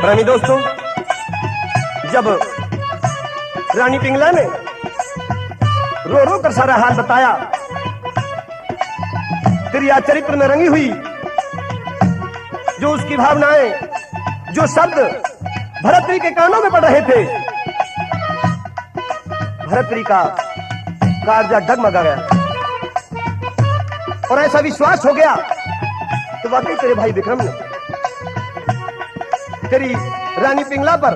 रानी दोस्तों, जब रानी पिंगला ने रो रो कर सारा हाल बताया, दरिया चरित्र में रंगी हुई जो उसकी भावनाएं, जो शब्द भरतरी के कानों में पड़ रहे थे, भरतरी का कालजा डगमगा गया और ऐसा विश्वास हो गया तो वाकई तेरे भाई विक्रम ने तेरी रानी पिंगला पर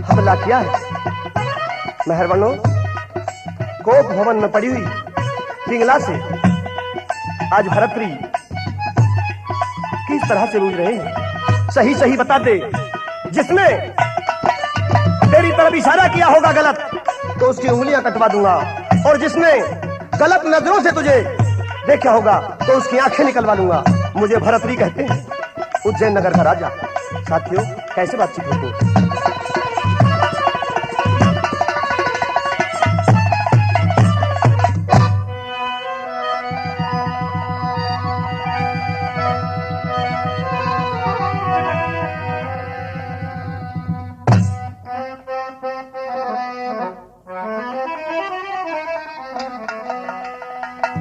हमला किया है। मेहरबानो, कोप भवन में पड़ी हुई पिंगला से आज भरतरी किस तरह से जूझ रहे हैं, सही सही बता दे। जिसने तेरी तरफ इशारा किया होगा गलत तो उसकी उंगलियां कटवा दूंगा, और जिसने गलत नजरों से तुझे देखा होगा तो उसकी आंखें निकलवा लूंगा। मुझे भरतरी कहते हैं, उज्जैन नगर का राजा। साथियों, कैसे बातचीत होती है?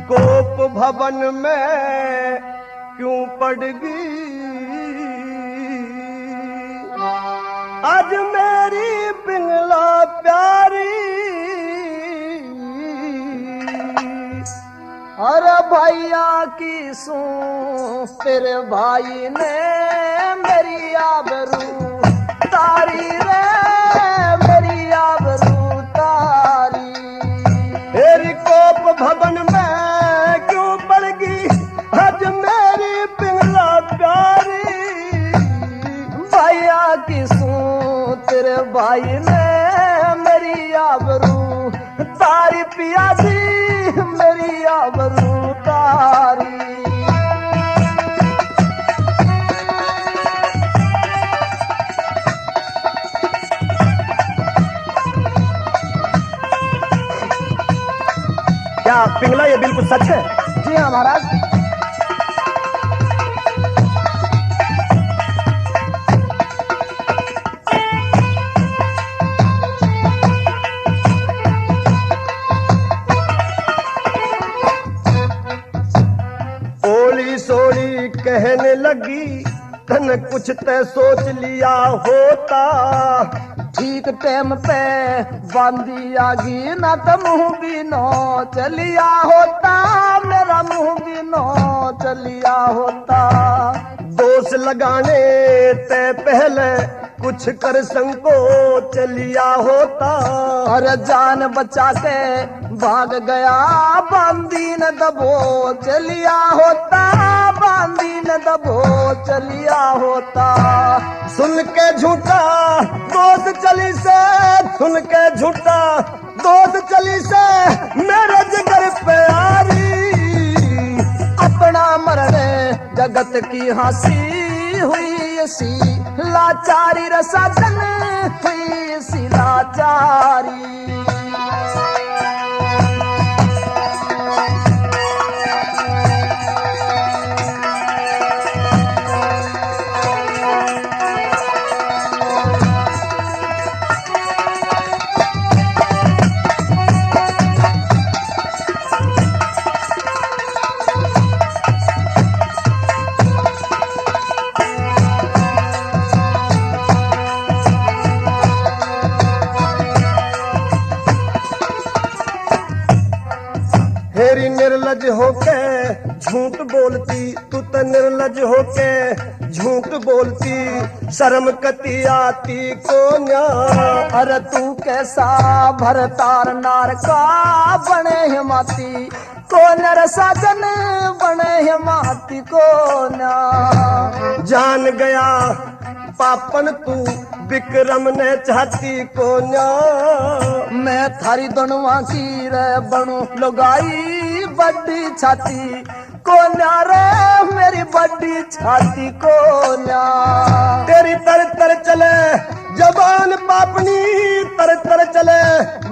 कोप भवन में क्यों पड़गी आज मेरी पिंगला प्यारी, अरे भैया की सू तेरे भाई ने मेरी आबरू तारी रे, मेरी आबरू तारी। तेरी कोप भवन में क्यों पड़गी आज मेरी पिंगला प्यारी, भैया की सू तेरे भाई ने मेरी आबरू तारी, पिया जी मेरी आबरू तारी। क्या पिंगला ये बिल्कुल सच है? जी हाँ महाराज। ओली सोली कहने लगी तन कुछ तय सोच लिया होता, ठीक टाइम पे बांधी आगी ना तो मुंह भी नो चलिया होता, मेरा मुंह भी नो चलिया होता। दोष लगाने ते पहले कुछ कर संकोच लिया होता, अरे जान बचा के भाग गया बांधी न दबो चलिया होता, बांधी न दबो चलिया होता। सुन के झूठा दोस्त चली से, सुन के झूठा दोस्त चली से मेरे जिगर पे आरी, अपना मरने जगत की हंसी हुई सी लाचारी रसादन हुई सी लाचारी। हेरी निर्लज होके झूठ बोलती, तू तो निर्लज होके झूठ बोलती, शर्म कती आती को न्या। अरे तू कैसा भरतार नार का बने हिमाती, को नर साजन बने हिमाती को ना। जान गया पापन तू विक्रम ने चाहती को न्या, मैं थारी दोनवा की रे बनू लगाई बड़ी छाती को न्यारे, मेरी बड़ी छाती को न्या। तेरी तर तर चले जबान पापनी, तर तर चले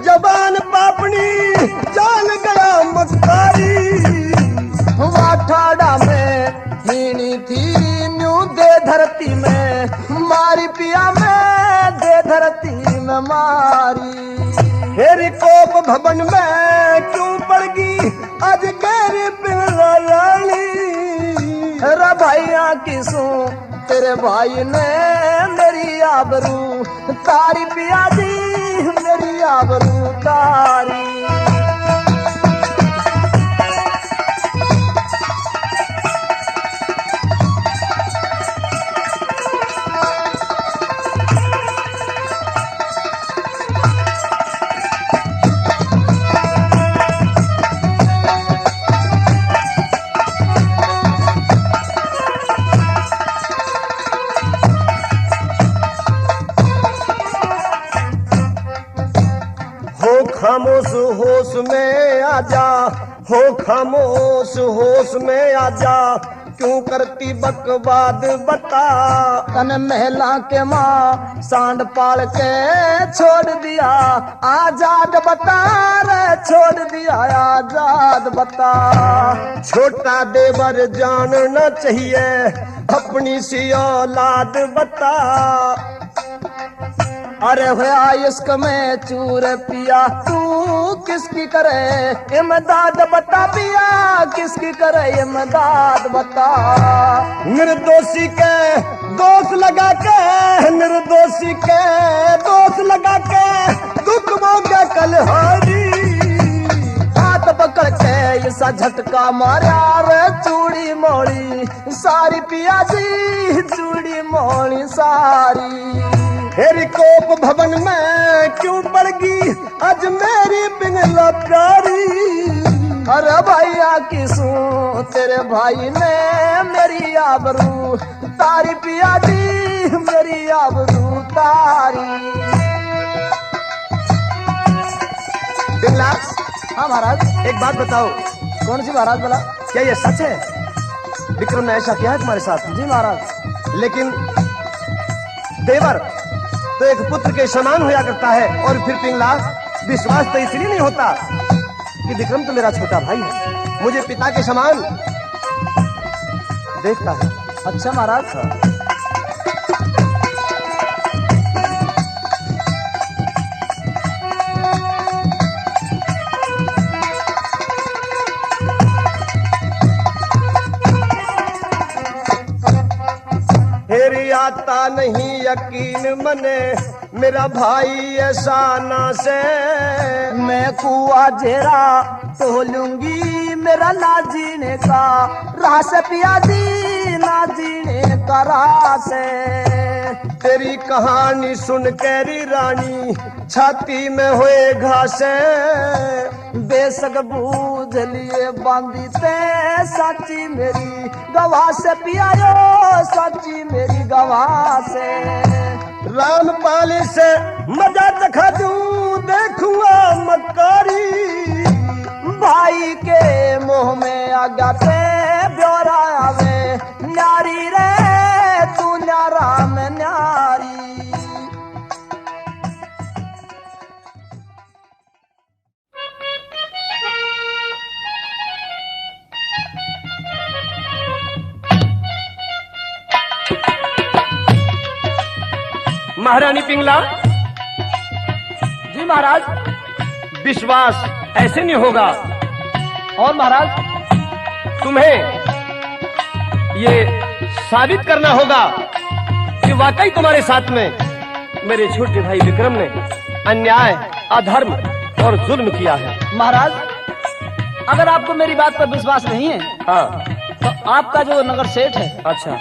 जबान पापनी, जान गया मक्कारी। वाठाड़ा में हीनी थी न्यू दे धरती धरती में मारी पिया में दे धरती में मारी। हेरी कोप भवन में क्यों पड़गी आज गैर पिंगला रानी। रे भैया किसू तेरे भाई ने मेरी आबरू तारी पिया जी मेरी आबरू तारी। खामोश होश में आजा, हो खामोश होश में आजा, क्यों करती बकवाद बता। तन महला के माँ सांड पाल के छोड़ दिया आजाद बता रे छोड़ दिया आजाद बता। छोटा देवर जानना चाहिए अपनी सी औलाद बता। अरे हुआ इश्क में चूर पिया तू किसकी करे इमदाद बता पिया किसकी करे इमदाद बता। निर्दोषी के दोष लगा के निर्दोषी के दोष लगा के दुख मोगा कलहारी। हाथ पकड़ के ऐसा झटका मारा रे चूड़ी मोड़ी सारी पिया जी चूड़ी मोड़ी सारी। हेरी कोप भवन में क्यों पड़गी आज मेरी पिंगला प्यारी। अरे भैया किसू तेरे भाई ने मेरी आबरू तारी पिया जी मेरी आबरू तारी। पिंगला हाँ महाराज। एक बात बताओ। कौन सी महाराज बोला? क्या ये सच है विक्रम ने ऐसा किया है तुम्हारे साथ? जी महाराज। लेकिन देवर तो एक पुत्र के समान होया करता है और फिर पिंगला विश्वास तो इसलिए नहीं होता कि विक्रम तो मेरा छोटा भाई है, मुझे पिता के समान देखता है। अच्छा महाराज। हेरी आता नहीं यकीन मने मेरा भाई ऐसा ना से। मैं कुआ जेरा तो लूंगी मेरा ना जीने का रास पिया जी ना जीने का रास। तेरी कहानी सुन कैरी रानी छाती में हुए घासे। बेसक बूझ लिए बांधी ते साची मेरी गवाह से पियायो साची मेरी गवाह से। रामपाल से मजा चखा दूं देखूंगा मकारी। भाई के मुंह में आगा ते ब्योरा आवे न्यारी रे तू न्यारा में न्यारी। महारानी पिंगला। जी महाराज। विश्वास ऐसे नहीं होगा। और महाराज तुम्हें ये साबित करना होगा कि वाकई तुम्हारे साथ में मेरे छोटे भाई विक्रम ने अन्याय अधर्म और जुल्म किया है। महाराज अगर आपको मेरी बात पर विश्वास नहीं है हाँ। तो आपका जो नगर सेठ है अच्छा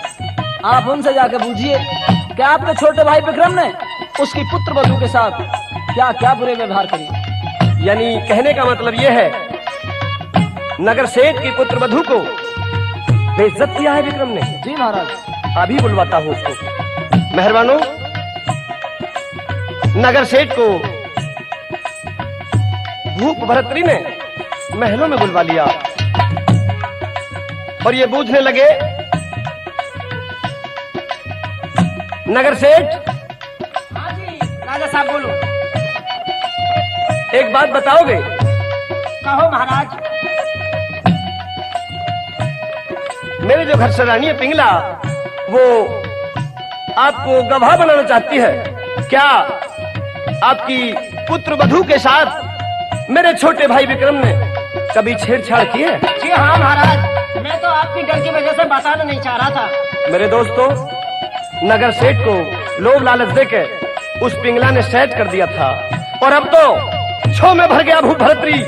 आप उनसे जाके पूछिए कि आपके छोटे भाई विक्रम ने उसकी पुत्र वधू के साथ क्या क्या बुरे व्यवहार करे। यानी कहने का मतलब यह है नगर सेठ की पुत्र वधू को बेइज्जत किया है विक्रम ने। जी महाराज। अभी बुलवाता हूँ उसको। मेहरबानो नगर सेठ को भूप भरतरी ने महलों में बुलवा लिया और ये बूझने लगे नगर सेठ। हाँ जी राजा साहब बोलो। एक बात बताओगे? कहो महाराज। मेरे जो घर सरानी है पिंगला वो आपको गवाह बनाना चाहती है। क्या आपकी पुत्र वधू के साथ मेरे छोटे भाई विक्रम ने कभी छेड़छाड़ की है? जी हाँ महाराज, मैं तो आपकी डर की वजह से बताना नहीं चाह रहा था। मेरे दोस्तों, नगर सेठ को लोभ लालच देकर उस पिंगला ने सेट कर दिया था और अब तो छो में भर गया भूप भरतरी।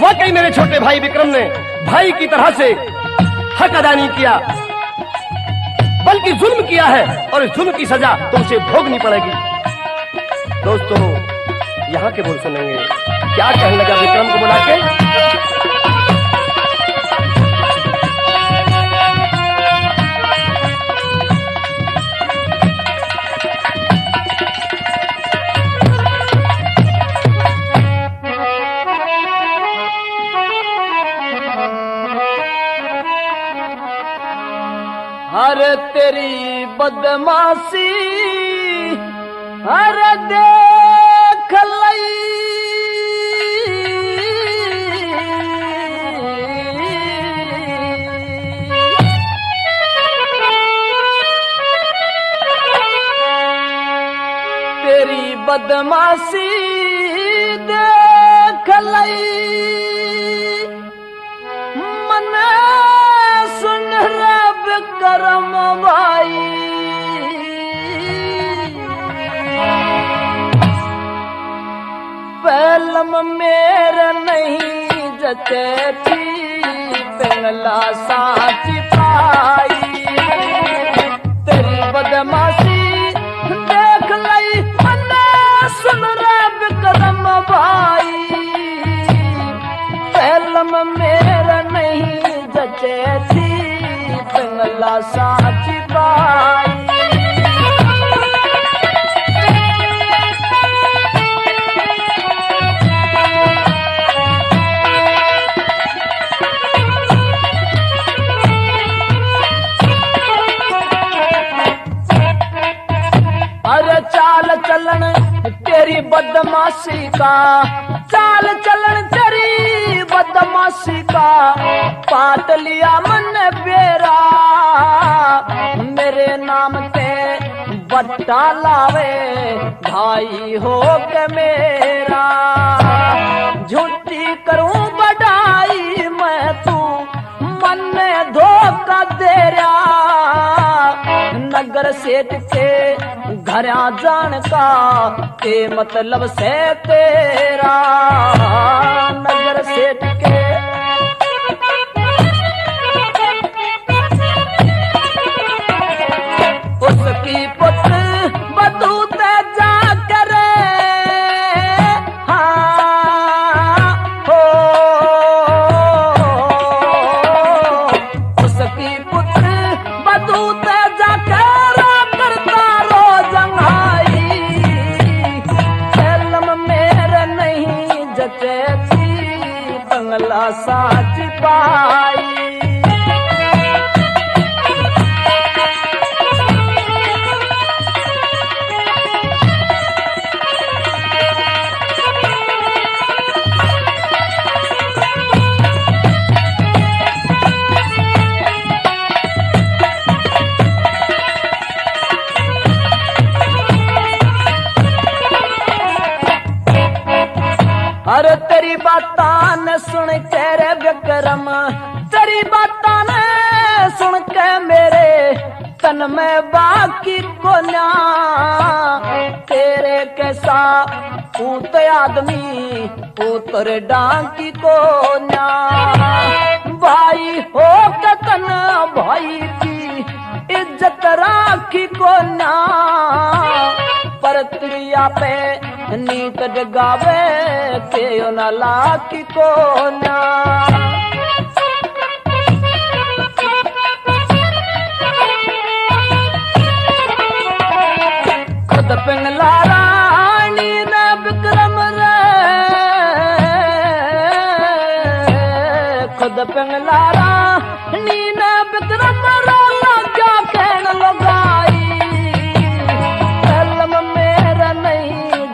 वाकई मेरे छोटे भाई विक्रम ने भाई की तरह से हक अदा नहीं किया, बल्कि जुल्म किया है और इस जुल्म की सजा तुमसे भोगनी पड़ेगी। दोस्तों, यहाँ के बोल सुनेंगे। क्या कहने लगा विक्रम को बुला के? अरे तेरी बदमाशी अरे देख लई, तेरी बदमाशी देख लई, मने सुन रब करम भाई, पहलम मेरे नहीं जचे थी पिंगला साच पाई, तेरी बदमाशी देख लई, मने सुन रब करम भाई, पहलम मेरे नहीं जचे थी पिंगला साच पाई। अरे चाल चलन तेरी बदमाशी का, चाल चलन तेरी बदमाशी का, पाट लिया मन बेरा, मेरे नाम पे बट्टा लावे भाई हो के मेरा, झूठी करूं बढ़ाई मैं तू मन में धोखा दे रहा, नगर सेठ के घरा जान का के मतलब से तेरा, नगर सेठ के उसकी पुत्र बधू ते जा करे, हाँ हो उसकी पुत्र बधू ते जा कर करता रो जंगाई, फिल्म मेरे नहीं जचे थी बंगला साच पाई। अरे तेरी बातां ने सुन के रे विक्रम, तेरी बातां ने सुन के मेरे तन में बाकी को ना, तेरे कैसा पूत आदमी पुत्र डांकी को ना, भाई हो के तन भाई की इज्जत राखी को ना, पर त्रिया पे नीत डगावे के न लाकी को ना, खुद पिंगला रानी ने विक्रम रे, खुद पिंगला रानी ने विक्रम रे लगा कहन लगाई,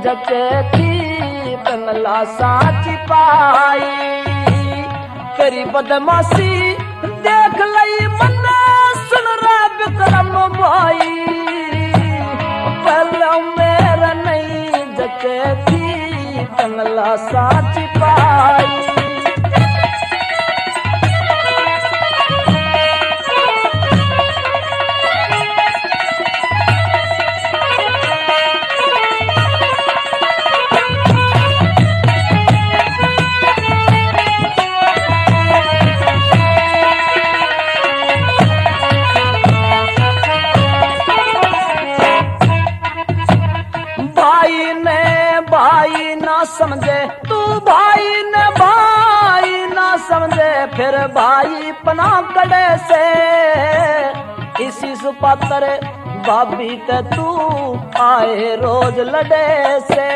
जचे थी पिंगला साच पाई, तेरी बदमाशी देख लई मन सुन रे विक्रम भाई, कंगला साच पाई। भाई ना समझे तू, भाई ने भाई ना समझे, फिर भाई पना कड़े से। इसी सुपातर भाभी ते तू आए रोज लड़े से।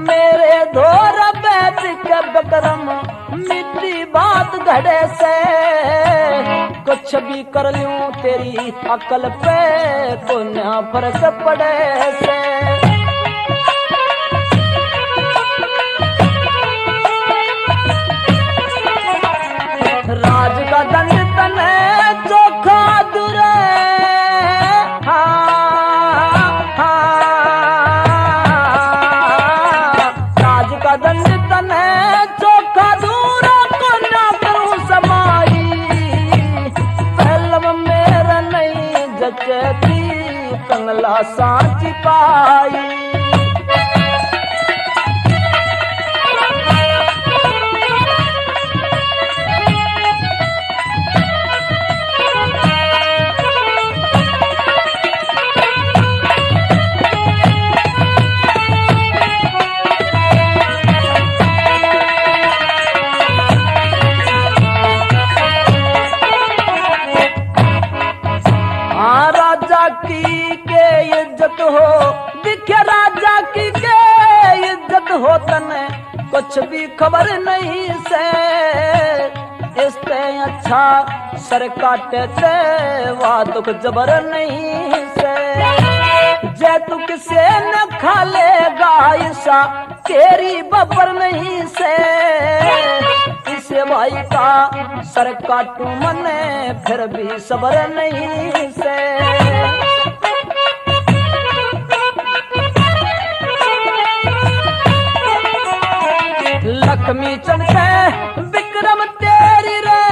मेरे धोर बैठ के बकरम मिट्टी बात घड़े से। कुछ भी कर लूं तेरी अकल पे को ना फर्क पड़े से। राज का दंड तने चोखा दुरे, राज का दंड तने चोखा दूरा को ना करूं समाई। पहलम मेरा नहीं जचती कंगला साच पाई। की के इज्जत हो दिखे राजा की के इज्जत हो तने कुछ भी खबर नहीं से। इससे अच्छा सर काटे ते वाह दुख जबर नहीं से। जे तू किसे न खा लेगा ईशा तेरी बबर नहीं से। इसे भाई का सर काटू मने फिर भी सबर नहीं से। लक्ष्मी चमके विक्रम तेरी रे,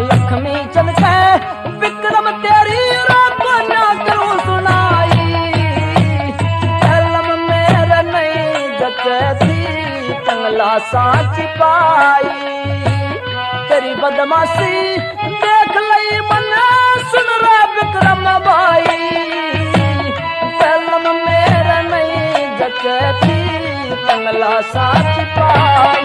लक्ष्मी चमके विक्रम तेरी रो को ना करूं सुनाई। कलम मेरे नहीं जचती कंगला साच पाई। तेरी बदमाशी देख लई मन सुन रे विक्रम भाई। मेरा नहीं जचती कंगला साच पाई।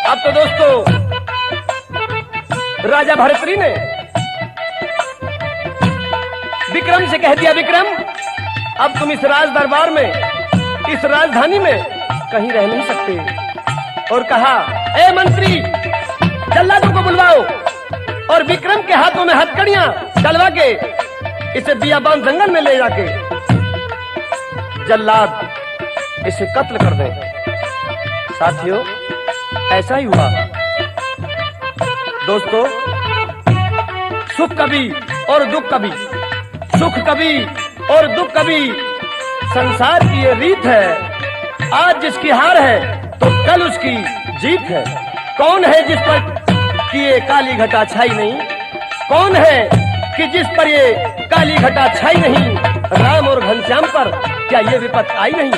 अब तो दोस्तों राजा भरतरी ने विक्रम से कह दिया, विक्रम अब तुम इस राज दरबार में, इस राजधानी में कहीं रह नहीं सकते। और कहा, ए मंत्री जल्लादों को बुलवाओ और विक्रम के हाथों में हथकड़ियां डलवा के इसे बियाबान जंगल में ले जाके जल्लाद इसे कत्ल कर दें। साथियों ऐसा ही हुआ। दोस्तों सुख कभी और दुख कभी, सुख कभी और दुख कभी, संसार की ये रीत है। आज जिसकी हार है तो कल उसकी जीत है। कौन है जिस पर कि ये काली घटा छाई नहीं? कौन है कि जिस पर ये काली घटा छाई नहीं? राम और घनश्याम पर क्या ये विपत्ति आई नहीं?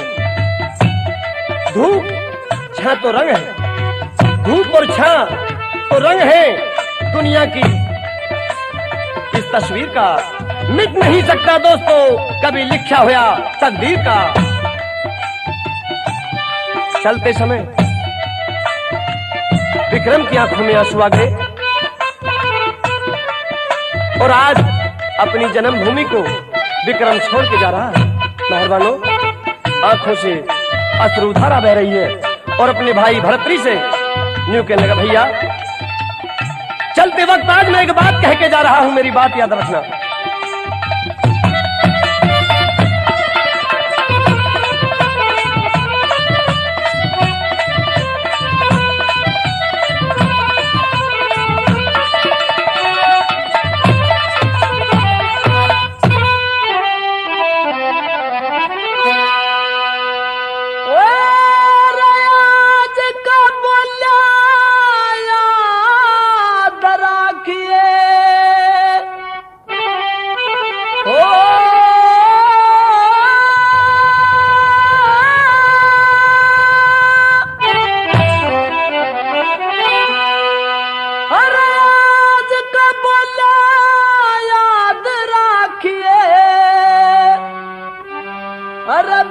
धूप छां तो रंग है, धूप और छां तो रंग है दुनिया की। इस तस्वीर का मिट नहीं सकता दोस्तों कभी लिखा हुआ तकदीर का। चलते समय विक्रम की आंखों में आंसू आ गए और आज अपनी जन्मभूमि को विक्रम छोड़ के जा रहा है। मेहरबानों आंखों से अश्रुधारा बह रही है और अपने भाई भरतरी से न्यू कहने लगा, भैया चलते वक्त आज मैं एक बात कह के जा रहा हूं, मेरी बात याद रखना।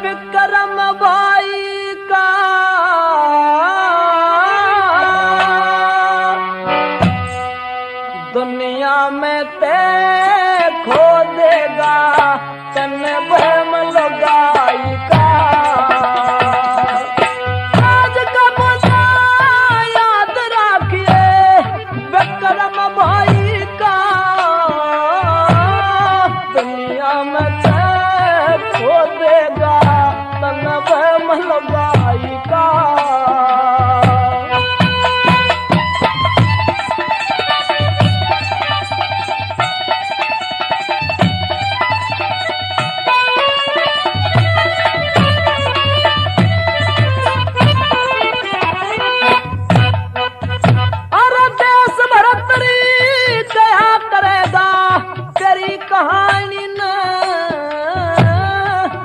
विक्रम भाई का दुनिया में ते खो देगा तन बहम लगाई का। आज का बोला याद रखिए विक्रम भाई का दुनिया में ते खो देगा तन बहम लगाई का।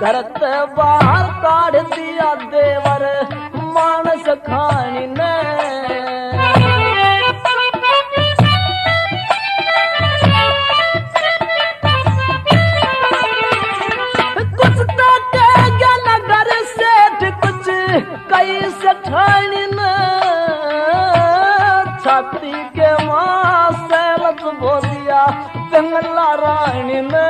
धरत बाहर काढ़ दिया देवर मानस खानी ने। कुछ तो कह गया नगर सेठ कुछ कई सेठानी ने। छाती के मां सैलत बोलिया बंगला रानी ने।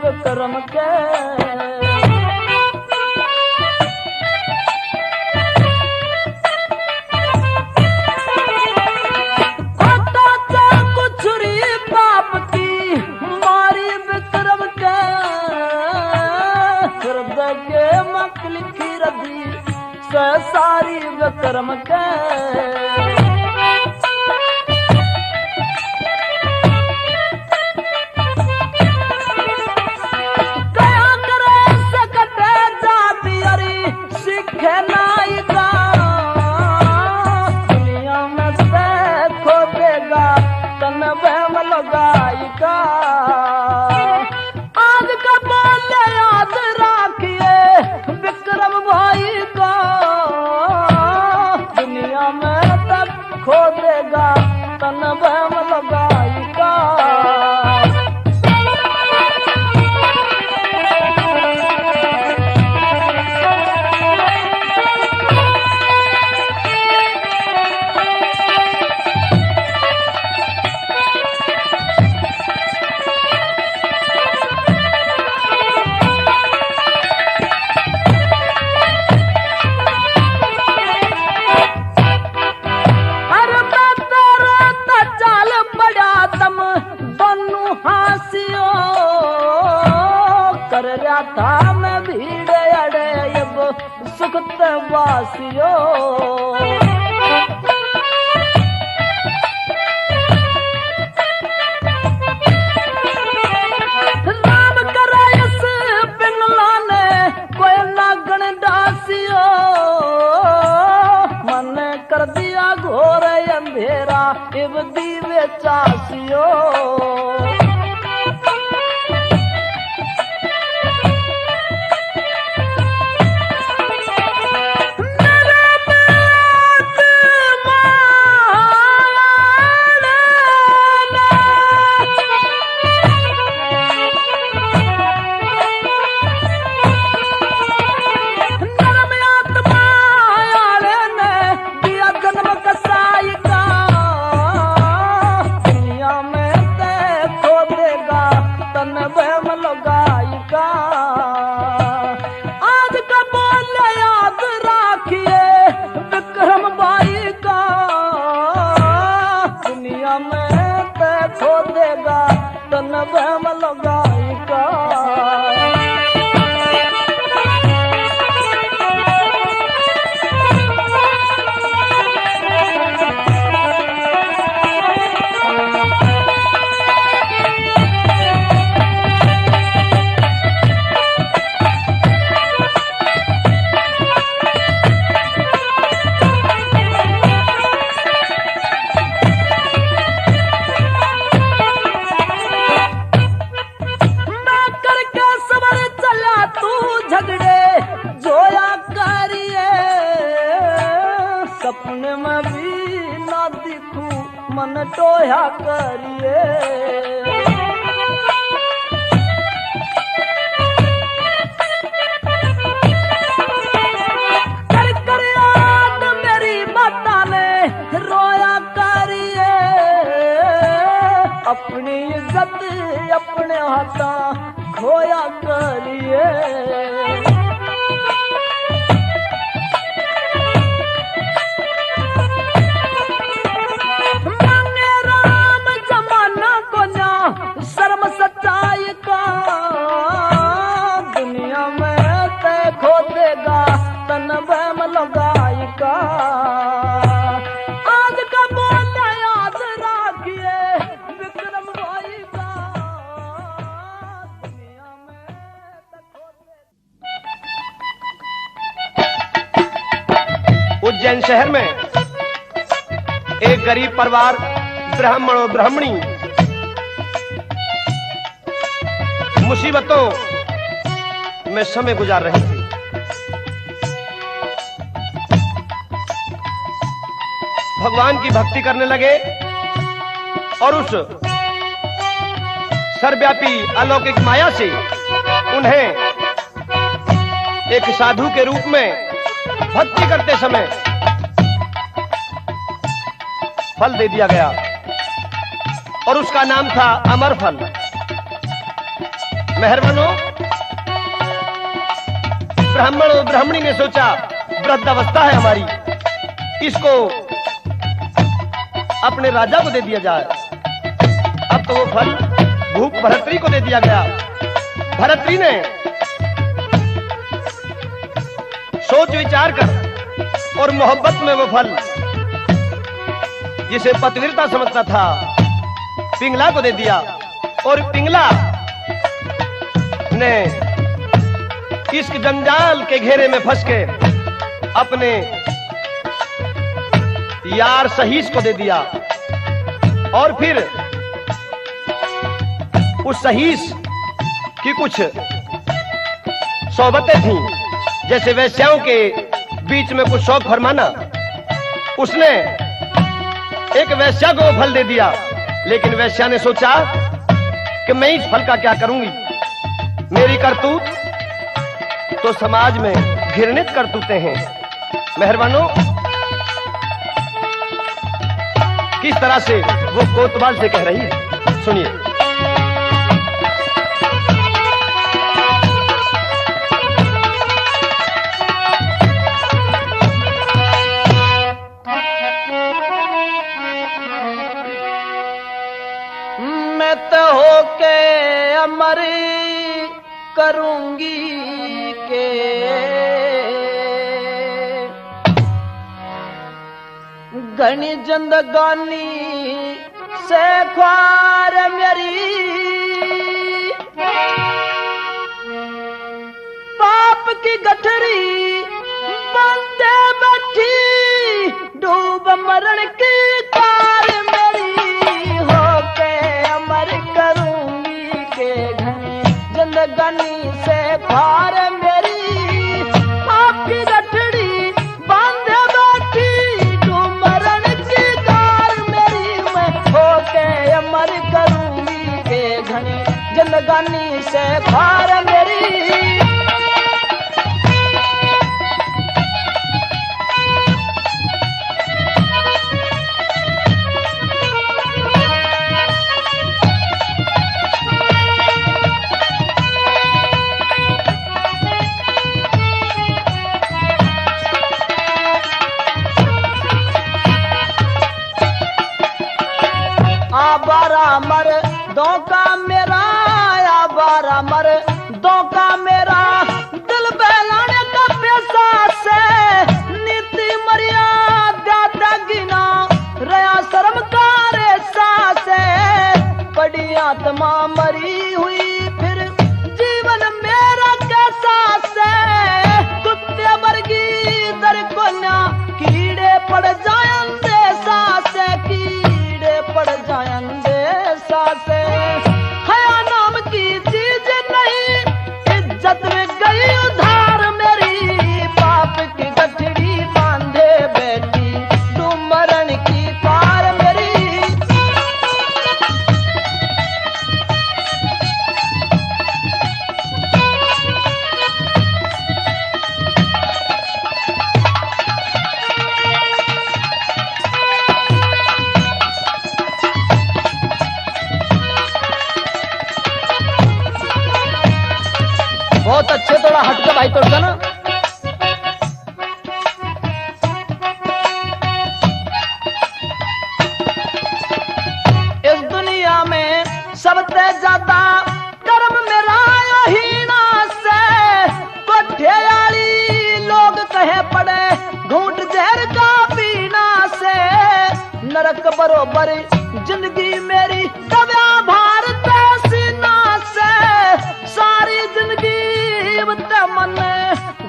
विक्रम के खोटा चाकू छुरी बाप की मारी विक्रम के। हृदय के मकल की रदी से सारी विक्रम के। आज का बोल याद रखिए विक्रम भाई का दुनिया में तक कर रहा था मैं भीड़ अड़े अब सुखत वासियो राम करायस पिंगला ने कोई नागण डासियो मन कर दिया घोर अंधेरा इब दीवे चासियो आज का बोल याद राखिए विक्रम भाई का दुनिया में ते खो देगा तन बहम लगाई का सपने में भी ना दिखू मन टोया करिए कर कर याद मेरी माता ने रोया करिए अपनी इज्जत अपने हाथा खोया करिए शर्म सच्चाई का दुनिया में ते खो देगा तन बहम लगाई का आज का बोल याद राखिए विक्रम भाई का दुनिया में ते खो देगा। उज्जैन शहर में एक गरीब परिवार ब्राह्मण और ब्राह्मणी मुसीबतों में समय गुजार रहे थे। भगवान की भक्ति करने लगे और उस सर्वव्यापी अलौकिक माया से उन्हें एक साधु के रूप में भक्ति करते समय फल दे दिया गया और उसका नाम था अमर फल। मेहरबानो, ब्राह्मण और ब्राह्मणी ने सोचा वृद्धावस्था है हमारी, इसको अपने राजा को दे दिया जाए। अब तो वो फल भूप भरतरी को दे दिया गया। भरतरी ने सोच विचार कर और मोहब्बत में वो फल जिसे पतिव्रता समझता था पिंगला को दे दिया और पिंगला ने इश्क जंजाल के घेरे में फंस के अपने यार सहीस को दे दिया और फिर उस सहीस की कुछ सोबतें थीं, जैसे वैश्याओं के बीच में कुछ शौक फरमाना। उसने एक वैश्या को फल दे दिया, लेकिन वैश्या ने सोचा कि मैं इस फल का क्या करूंगी, मेरी करतूत तो समाज में घृणित करतूतें हैं। मेहरबानो, किस तरह से वो कोतवाल से कह रही है, सुनिए। मैं तो होके अमरी करूंगी के घनी जिंदगानी से ख्वार मेरी पाप की गठरी बंदे बैठी डूब मरण की कार मेरी हो के अमर करूंगी के घनी जिंदगानी से ख्वार मेरी पाप की गठरी बंदे बैठी डूब मरण की कार मेरी मैं हो के अमर करूंगी के घनी जिंदगानी से ख्वार मेरी आबारा मर दो का मेरा आबारा मर दो का मेरा दिल बहलाने का पैसा से नीति मर्यादा गिना रया शर्म का रेसा से बड़ी आत्मा मरी हुई फिर जीवन मेरा कैसा से कुत्ते वर्गी दर कोन्या कीड़े पड़ जाएंगे सासे कीड़े पड़ जाएंगे सासे हया नाम की चीज नहीं इज्जत में गई उधार मेरी पाप की गठड़ी बांधे बैठी तू मरण की पार मेरी बहुत अच्छे थोड़ा हटके भाई तोड़का ना इस दुनिया में सबसे ज्यादा कर्म मेरा हीना से कोठेयाली लोग कहे पड़े घूंट जहर का पीना से नरक बरोबर जिंदगी मेरी दबा भारत सीना से सारी जिंदगी मन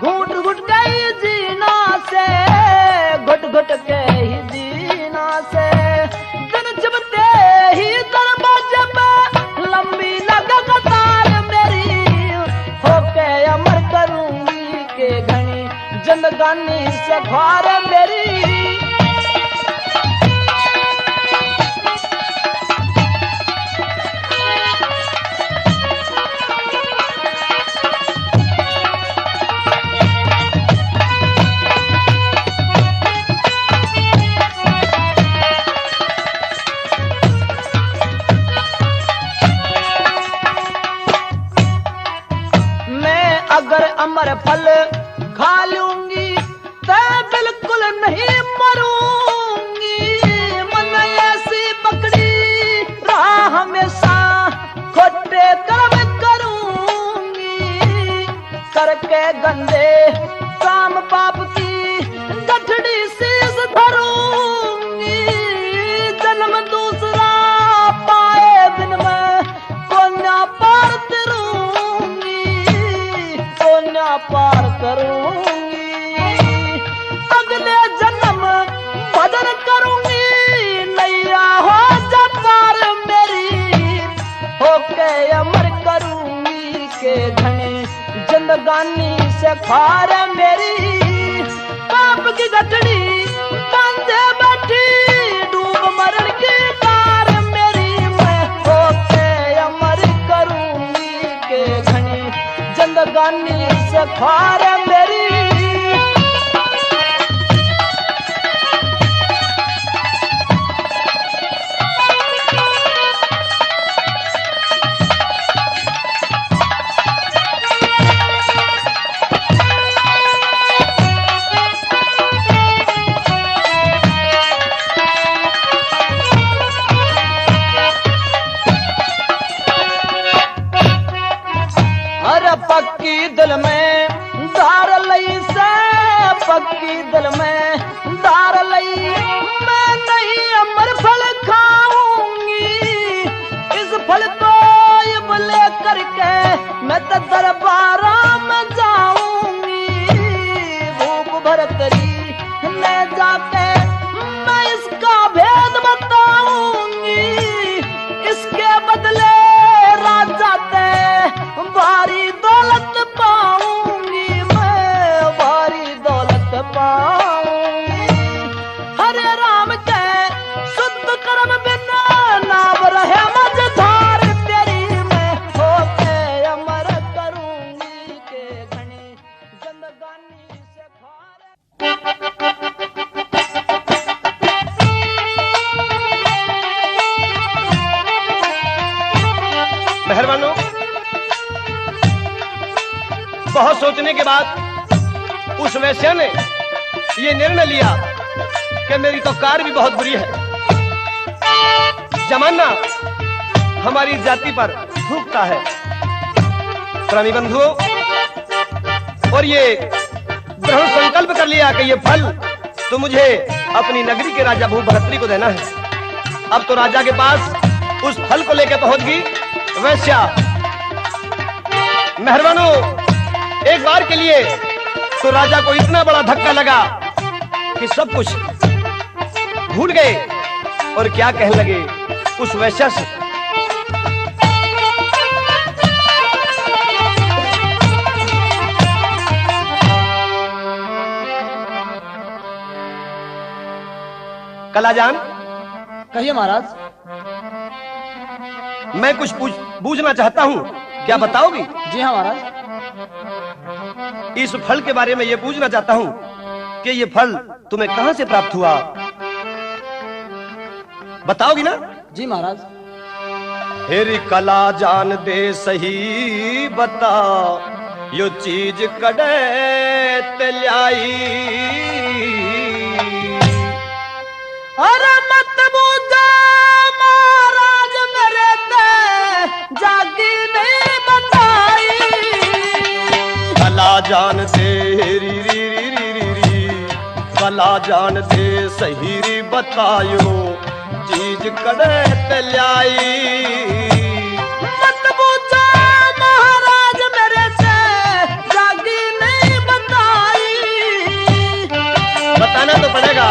घुट घुट गई जीना से घुट घुट के ही जीना से दिन जबते ही दरवाजे पे लंबी लगा कतार मेरी होके अमर करूंगी के घनी जिंदगानी से ख्वार मेरी अगर अमर फल खा लूंगी तो बिल्कुल नहीं मरूंगी मन ऐसी पकड़ी राह हमेशा खोटे कर्म करूंगी करके गंदे काम पाप की गठड़ी शीश धरूंगी जन्म दूसरा पाए दिन में कोन्या पार पार करूंगी अगले जन्म भजन करूंगी नैया हो जा पार मेरी होके अमर करूंगी के घनी जिंदगानी से ख्वार मेरी पाप की गठड़ी बांधे बैठी डूब मरण की कार मेरी मैं होके अमर करूंगी के घनी जिंदगानी से ख्वार मेरी पक्की दिल में धार लई से पक्की दिल में धार लई मैं नहीं अमर फल खाऊंगी इस फल को ये ले करके मैं तो दरबारा में जाऊंगी भूख भर करी ले जाके मैं इसका भेद बताऊंगी इसके बदले राजा ते भारी दौलत पाऊंगी मैं भारी दौलत पाऊंगी हरे राम के शुद्ध कर्म बिना नाम रहे मझधार तेरी मैं होके अमर करूंगी के घनी जिंदगानी से खारे मेहरबानों, बहुत सोचने के बाद उस वैश्या ने ये निर्णय लिया कि मेरी तो कार भी बहुत बुरी है, जमाना हमारी जाति पर थूकता है। प्रेमी बंधुओं, और ये दृढ़ संकल्प कर लिया कि ये फल तो मुझे अपनी नगरी के राजा भूभर्तृ को देना है। अब तो राजा के पास उस फल को लेकर पहुंच गई वैश्या। मेहरबानों, एक बार के लिए तो राजा को इतना बड़ा धक्का लगा कि सब कुछ भूल गए और क्या कहने लगे उस वैश्या से। कलाजान, कहिए महाराज। मैं कुछ बूझना चाहता हूँ, क्या बताओगी? जी हाँ महाराज। इस फल के बारे में ये पूछना चाहता हूँ कि ये फल तुम्हें कहां से प्राप्त हुआ, बताओगी ना? जी महाराज। हेरी कला जान दे सही बता यो चीज कड़े तलाई अरे मत बूझा महाराज मेरे ते जागी नहीं बताई कला जान दे री री री री री री कला जान दे सही री बतायो चीज कड़े तलाई मत बूझा महाराज मेरे से जागी नहीं बताई बताना तो पड़ेगा।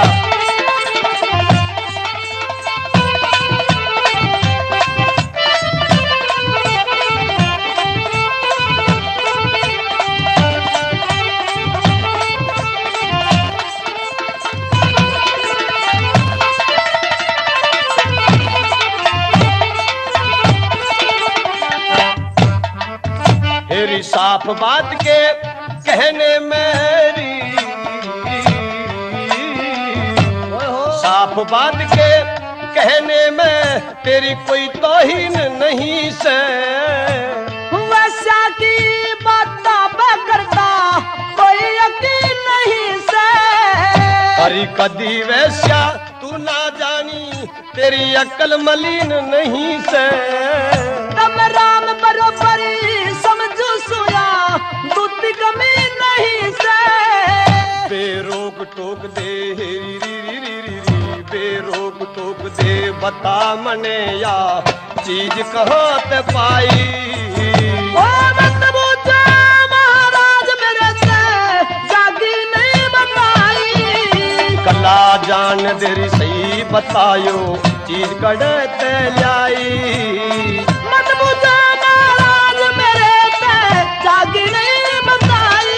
मेरी साफ बात के कहने मेरी साफ बात के कहने में तेरी कोई तौहीन नहीं से वैसा की बात करता कोई यकीन नहीं से हरी कदी वैश्या तू ना जानी तेरी अक्ल मलिन नहीं से तब राम बरोबरी समझो सोया दूध कमी नहीं से बेरोक टोक दे री री री री री बेरोक टोक दे बता मने या चीज कहाँ ते पाई ओ मत बूझा महाराज मेरे से जागी नहीं बताई कला जान देरी सही बतायो चीज कड़े ते लाई मत बूझा महाराज मेरे से जागी नहीं बताई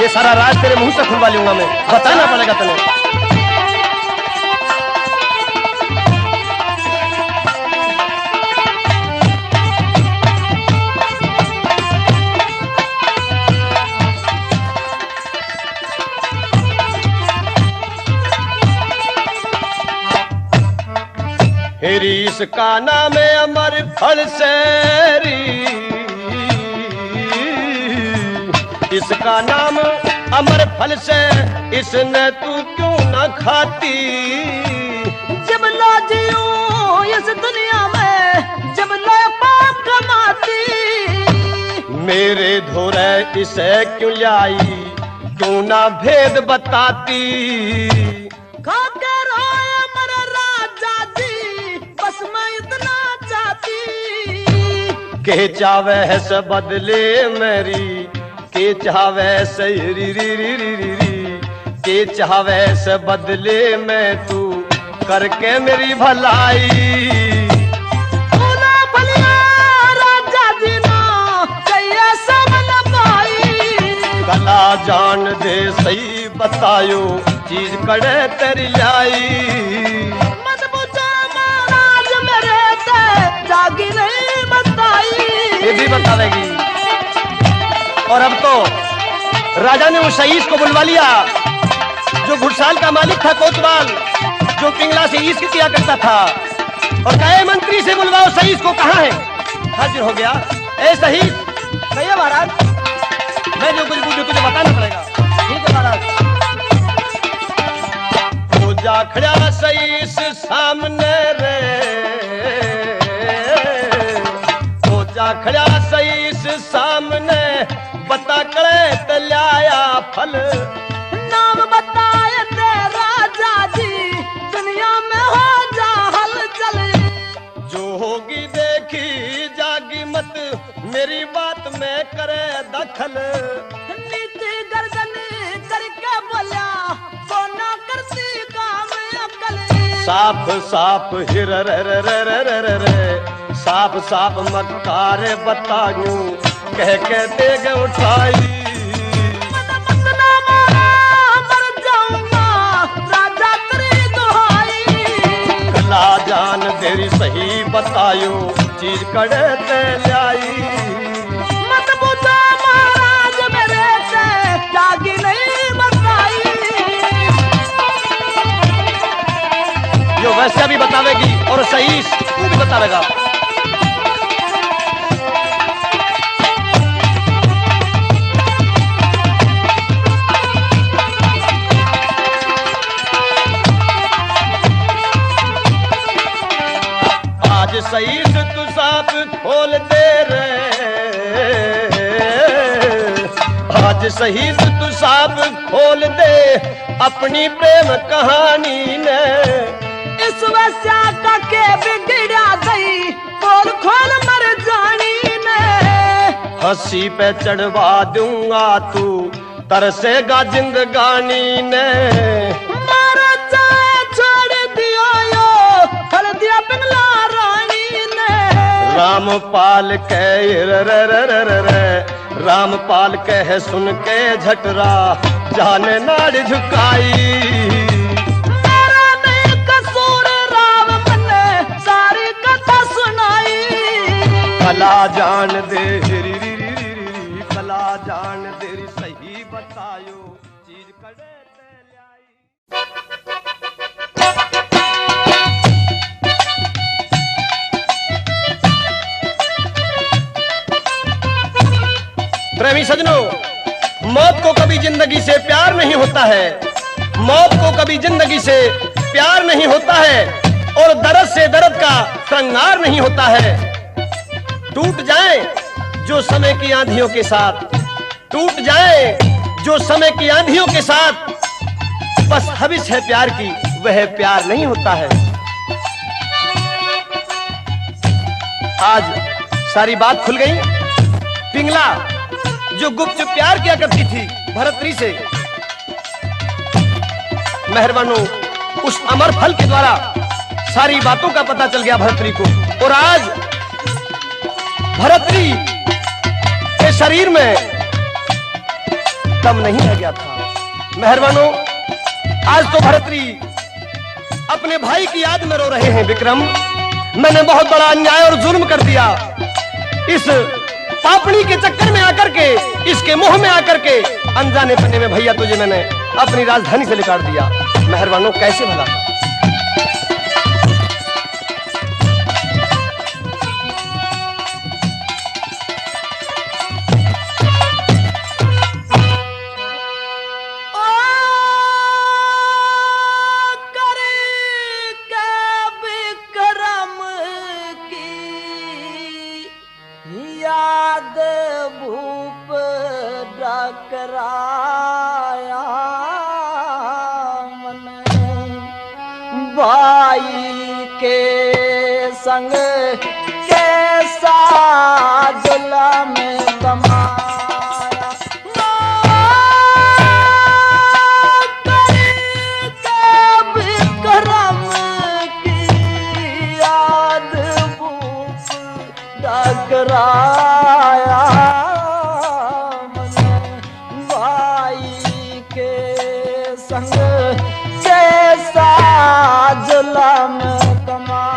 ये सारा राज तेरे मुंह से खुलवा लूंगा मैं, बताना पड़ेगा तुम्हें। हेरी इसका नाम है अमर फल सेरी इसका नाम अमर फल से इसने तू क्यों न खाती जब लो जियो इस दुनिया में जब लो पाप कमाती मेरे धोरे इसे क्यों लाई, क्यों ना भेद बताती। खाकर आया मेरा राजा जी, बस मैं इतना चाहती। के चावे से बदले मेरी, के चावे से री री री री री री, के चावे से बदले मैं तू करके मेरी भलाई। गला जान दे सही बतायो, चीज कड़े तेरी लाई। मत पूछो महाराज मेरे ते जागी नहीं बताई। ये भी बतावेगी। और अब तो राजा ने उस शहीद को बुलवा लिया जो घुड़साल का मालिक था, कोतवाल, जो पिंगला से ईश्क किया करता था, और कहे मंत्री से बुलवाओ शहीद को, कहाँ है। हाजिर हो गया। ए शहीद, कहिए महाराज, मैं जो कुछ पूछूं तुझे बताना पड़ेगा। ठीक है महाराज। तो जा खड़ा सईस सामने रे, तो जा खड़ा सईस सामने, बता करे तलाया फल। नाम बताए ते राजा जी, दुनिया में हो जा हलचल। जो होगी देखी जागी मत, मेरी बात में करे दखल। नीति गर्दन करके बोला, तो ना करती काम अकल। साफ साफ हिर रे रे रे रे रे रे रे, साफ साफ मक्कारे बताऊं, कह के देग उठाई। गला जान तेरी सही बतायो, चीज कड़े ते लाई। मत पूछो महाराज मेरे से जागी नहीं बताई। जो वैसे भी बतावेगी और सही तू भी बतावेगा। आज सही से तू साफ खोल दे रे, आज सही से तू साफ खोल दे अपनी प्रेम कहानी ने। इस वस्या का के बिगड़ा गई, बोल खोल मर जानी ने। हंसी पे चढ़वा दूंगा तू तरसेगा जिंदगानी ने। मारा चाहे छोड़ दिया यो, हर दिया पिंगला रानी ने। रामपाल कह रे रे रे रे रे रे, रामपाल कह सुन के झटरा, जाने नाड़ झुकाई। मेरा नहीं कसूर, राम मने सारी कथा सुनाई। भला जान दे री री री री री, भला जान दे री सही बतायो, चीज कड़े ते लाई। प्रेमी सजनों, मौत को कभी जिंदगी से प्यार नहीं होता है, मौत को कभी जिंदगी से प्यार नहीं होता है, और दर्द से दर्द का श्रृंगार नहीं होता है। टूट जाए जो समय की आंधियों के साथ, टूट जाए जो समय की आंधियों के साथ, बस हविस है प्यार की, वह प्यार नहीं होता है। आज सारी बात खुल गई। पिंगला जो गुप्त प्यार किया करती थी भरतरी से, मेहरबानों उस अमर फल के द्वारा सारी बातों का पता चल गया भरतरी को, और आज भरतरी के शरीर में दम नहीं रह गया था। मेहरबानों आज तो भरतरी अपने भाई की याद में रो रहे हैं। विक्रम, मैंने बहुत बड़ा अन्याय और जुल्म कर दिया, इस पापड़ी के चक्कर में आकर के, इसके मुंह में आकर के, अनजाने पन्ने में भैया तुझे मैंने अपनी राजधानी से निकाल दिया। मेहरबानों कैसे भला। याद भू कराया मने भाई के संग कैसा जुल्म कमाया करके विक्रम की याद भूख डगराया मने भाई के संग कैसा जुल्म कमाया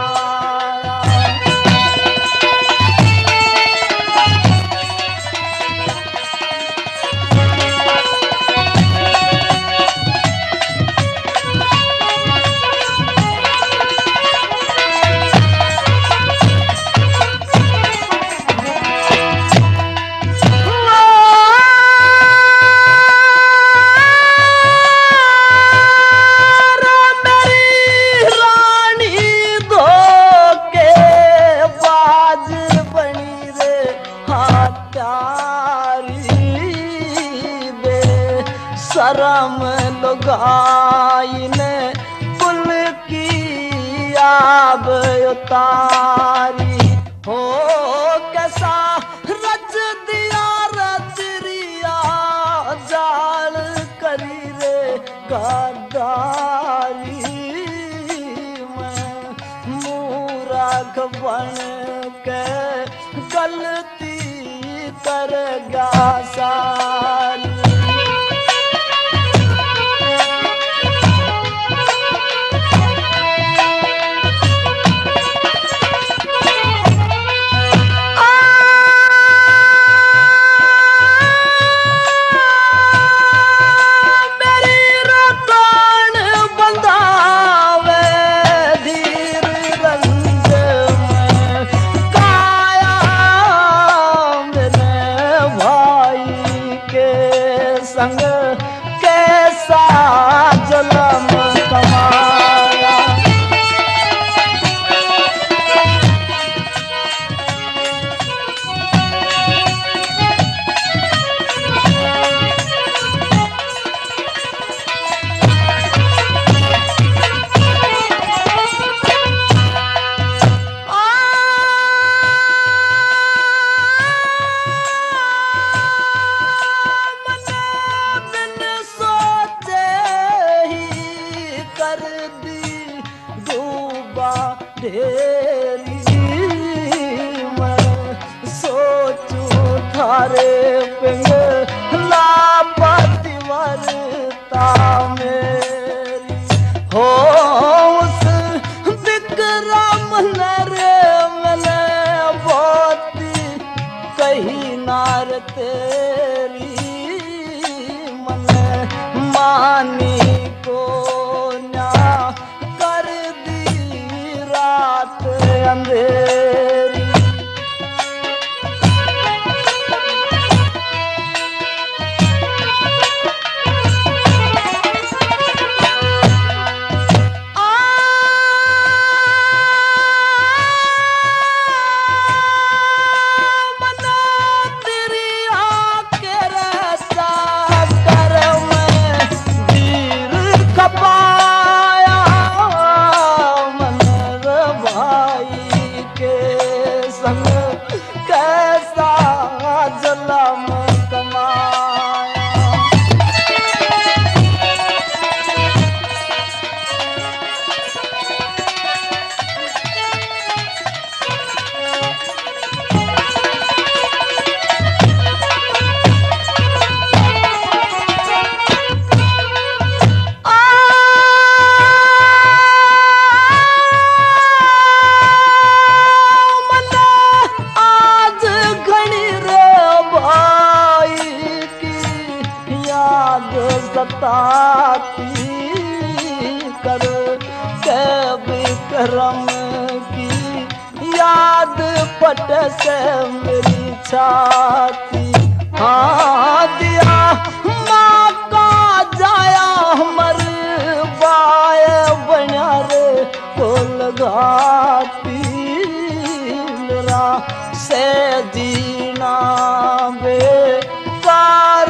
शरम लुगाई ने कुल की आब उतारी हो कैसा रच दिया रचरिया जाल करी रे गद्दारी मैं मूरख बन के गलती कर गा सारी संग कैसा जुल्म कमाया ढेरी मैं सोचूं थारे पिंग लापति वरता मेरी हो उस विक्रम नरे मैंने बोती कही नार तेरी मने मानी को न्या कर दी रात अंधेरी कैसा जुल्म कमाया सताती कर के विक्रम की याद पट से मेरी छाती हाँ दिया माँ का जाया मर बाय बना रे को लगाती मेरा से जीना बेकार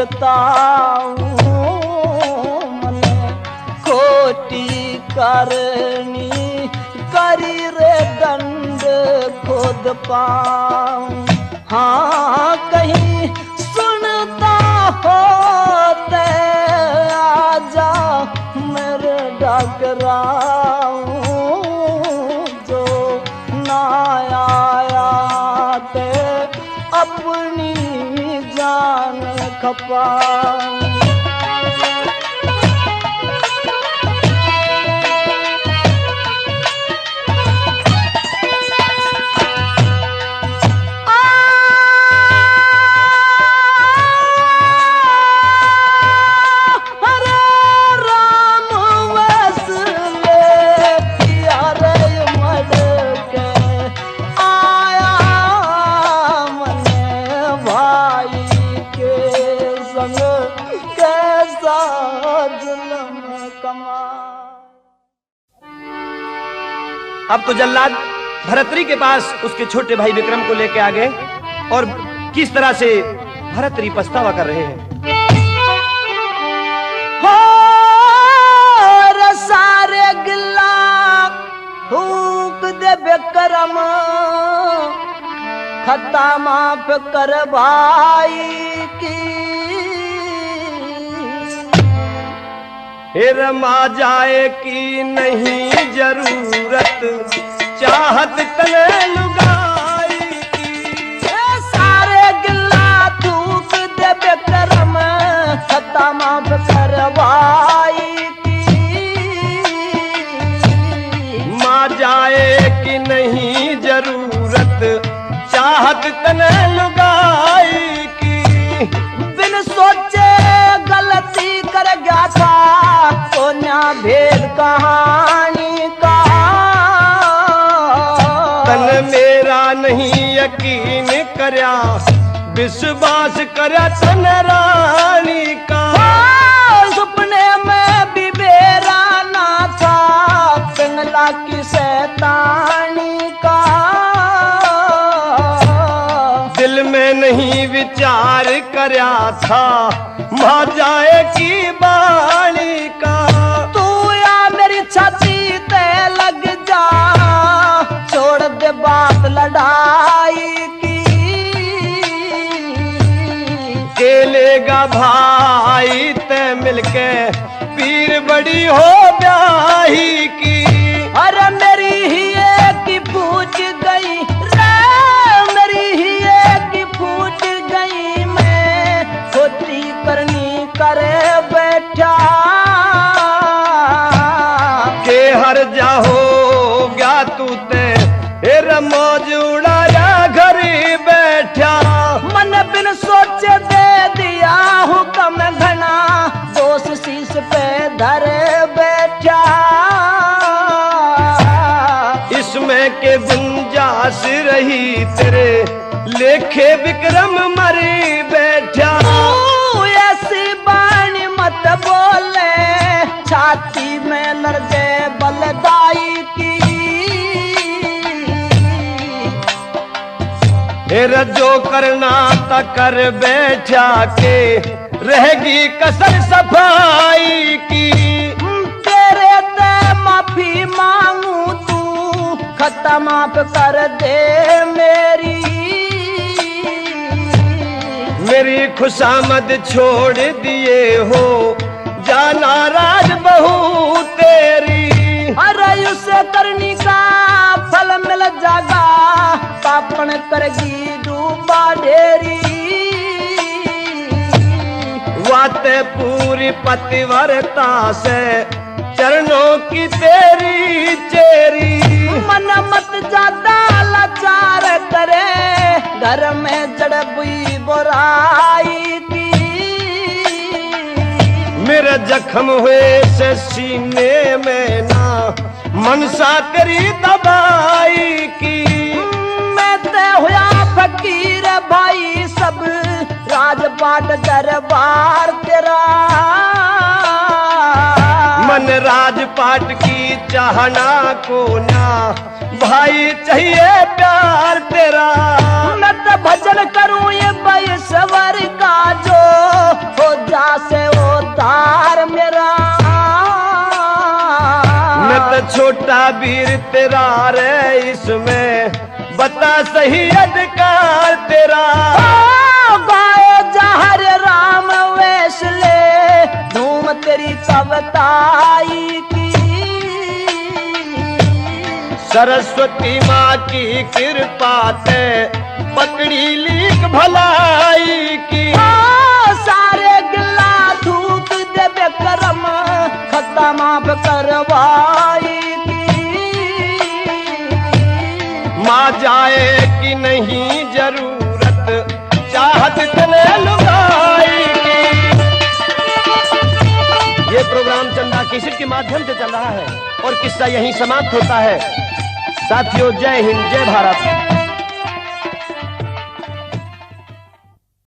पछताऊं मन खोटी करनी करी रे दंड खुद पाऊं। हाँ कहीं सुनता होते आजा मेरे डगराऊं जो ना आया ते अपनी जान खपाऊं। अब तो जल्लाद भरतरी के पास उसके छोटे भाई विक्रम को लेके आ गए और किस तरह से भरतरी पछतावा कर रहे हैं। हो सारे गिला फूक दे विक्रम खता माफ कर भाई की। हे रमा जाए की नहीं जरूरत चाहत तने लुगाई की। सारे गिला थूक दे विक्रम खता माफ कर भाई की। माँ जाए की नहीं जरूरत चाहत तने लुगाई की। बिन सोचे गलती कर गया था तो न्या भेद कहानी का। तन मेरा नहीं यकीन करया विश्वास करया तन रानी का। सपने में भी बेरा ना था पिंगला की शैतानी का। दिल में नहीं विचार करया था माँ जाए की बाणी का। तू या मेरी छाती ते लग जा छोड़ दे बात लड़ाई की। केलेगा भाई ते मिलके पीर बड़ी हो ब्याही की। अरे मेरी ही एक फूट गई रे मेरी ही एक फूट गई मैं खोटी करनी करे बैठा। के हर जा हो गया तू ते मौज उड़ाया घर बैठा। मन बिन सोचे दे दिया हुक्म घना दोष शीश पे धरे बैठा। इसमें के गुंजाश रही तेरे लेखे विक्रम मरी बैठा। ऐसी बाणी मत बोले छाती में लड़के बलदाई की। जो करना ता कर बैठा के रहेगी कसर सफाई की। तेरे ते माफी मांगू तू खता माफ कर दे मेरी। मेरी खुशामद छोड़ दिए हो जाना राज बहू तेरी। अरे उसे करनी का फल मिल जागा पापन करगी डूबा ढेरी। वाते पूरी पतिव्रता से चरणों की तेरी चेरी। मन मत ज्यादा लाचार करे घर में जड़ बुई बुराई की। मेरे जख्म हुए से सीने में ना मनसा तेरी दबाई की। मैं ते हुआ फकीर भाई सब राजपाट दरबार तेरा। मन राजपाट की चाहना को ना भाई चाहिए प्यार तेरा। मैं तो भजन करूं ये बैसवर का जो से उतार मेरा। मैं तो छोटा वीर तेरा रे, इसमें बता सही अधिकार तेरा। गाए जहर राम वेश ले, धूम तेरी कविताई की। सरस्वती माँ की कृपा ते पकड़ी लीक भलाई की। सारे गिला थूक दे बेकरम, खता माफ करवाई की। माँ जाए कि नहीं जरूरत, चाहत तने लुगाई की। ये प्रोग्राम चंदा केसर के माध्यम से चल रहा है और किस्सा यहीं समाप्त होता है। साथियों, जय हिंद, जय भारत।